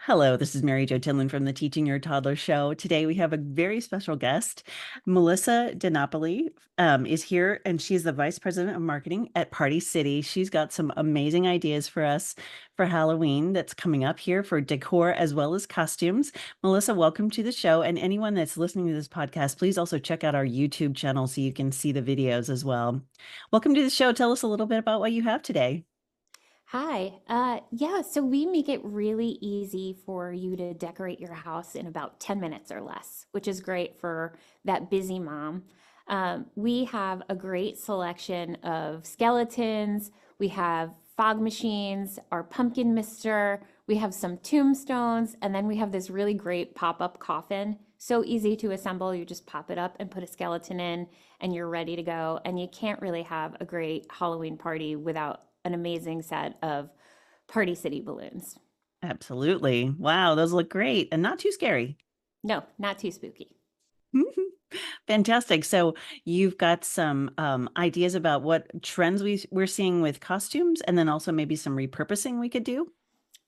Hello, this is Mary Jo Tinlin from the Teaching Your Toddler Show. Today we have a very special guest. Melissa DiNapoli is here, and she's the Vice President of Marketing at Party City. She's got some amazing ideas for us for Halloween that's coming up here for decor as well as costumes. Melissa, welcome to the show. And anyone that's listening to this podcast, please also check out our YouTube channel so you can see the videos as well. Welcome to the show. Tell us a little bit about what you have today. Hi. Yeah, so we make it really easy for you to decorate your house in about 10 minutes or less, which is great for that busy mom. We have a great selection of skeletons. We have fog machines, our pumpkin mister. We have some tombstones, and then we have this really great pop-up coffin. So easy to assemble. You just pop it up and put a skeleton in, and you're ready to go. And you can't really have a great Halloween party without an amazing set of Party City balloons. Absolutely. Wow, those look great and not too scary. No, not too spooky. Fantastic. So you've got some ideas about what trends we're seeing with costumes, and then also maybe some repurposing we could do.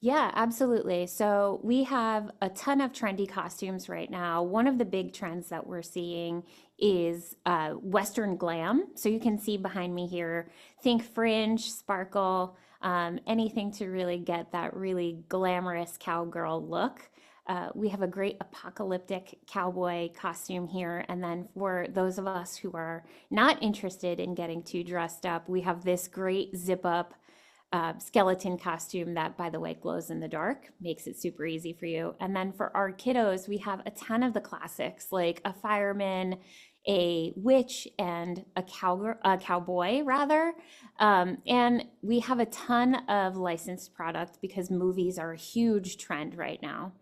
Yeah, absolutely. So we have a ton of trendy costumes right now. One of the big trends that we're seeing is Western Glam. So you can see behind me here, think fringe, sparkle, anything to really get that really glamorous cowgirl look. We have a great apocalyptic cowboy costume here. And then for those of us who are not interested in getting too dressed up, we have this great zip up skeleton costume that, by the way, glows in the dark, makes it super easy for you. And then for our kiddos, we have a ton of the classics like a fireman, a witch, and a cowboy rather. And we have a ton of licensed product because movies are a huge trend right now.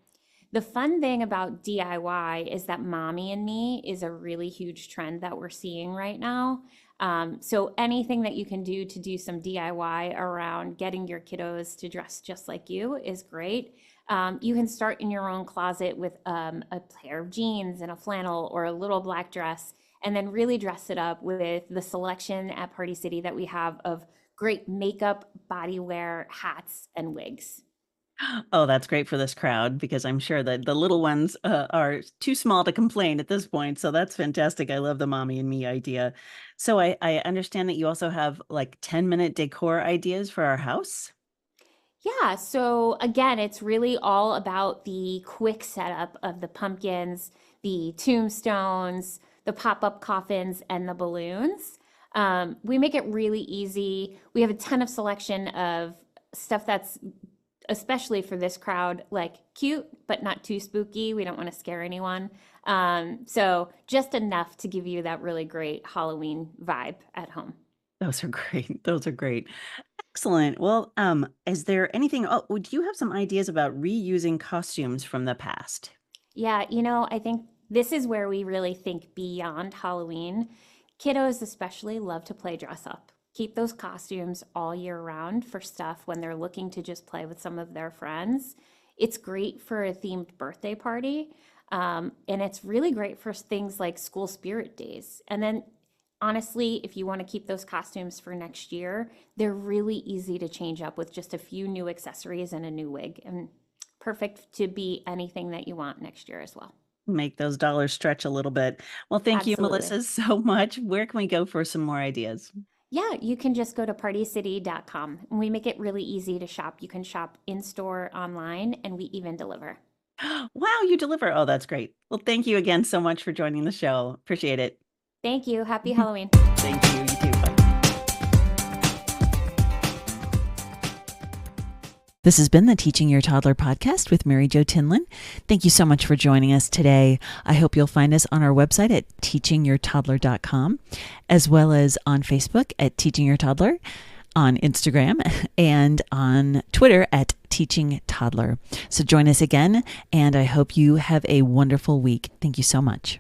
The fun thing about DIY is that mommy and me is a really huge trend that we're seeing right now. So anything that you can do to do some DIY around getting your kiddos to dress just like you is great. You can start in your own closet with a pair of jeans and a flannel or a little black dress, and then really dress it up with the selection at Party City that we have of great makeup, body wear, hats, and wigs. Oh, that's great for this crowd because I'm sure that the little ones are too small to complain at this point. So that's fantastic. I love the mommy and me idea. So I understand that you also have like 10-minute decor ideas for our house. Yeah, so again, it's really all about the quick setup of the pumpkins, the tombstones, the pop-up coffins, and the balloons. We make it really easy. We have a ton of selection of stuff that's especially for this crowd, like cute, but not too spooky. We don't want to scare anyone. So just enough to give you that really great Halloween vibe at home. Those are great. Those are great. Excellent. Well, is there anything, oh, do you have some ideas about reusing costumes from the past? Yeah, I think this is where we really think beyond Halloween. Kiddos especially love to play dress up. Keep those costumes all year round for stuff when they're looking to just play with some of their friends. It's great for a themed birthday party. And it's really great for things like school spirit days. And then honestly, if you want to keep those costumes for next year, they're really easy to change up with just a few new accessories and a new wig, and perfect to be anything that you want next year as well. Make those dollars stretch a little bit. Well, thank you, Absolutely. Melissa, so much. Where can we go for some more ideas? Yeah, you can just go to partycity.com. And we make it really easy to shop. You can shop in store, online, and we even deliver. Wow, you deliver. Oh, that's great. Well, thank you again so much for joining the show. Appreciate it. Thank you. Happy Halloween. Thank you. You too. Bye. This has been the Teaching Your Toddler podcast with Mary Jo Tinlin. Thank you so much for joining us today. I hope you'll find us on our website at teachingyourtoddler.com, as well as on Facebook at Teaching Your Toddler, on Instagram, and on Twitter at Teaching Toddler. So join us again, and I hope you have a wonderful week. Thank you so much.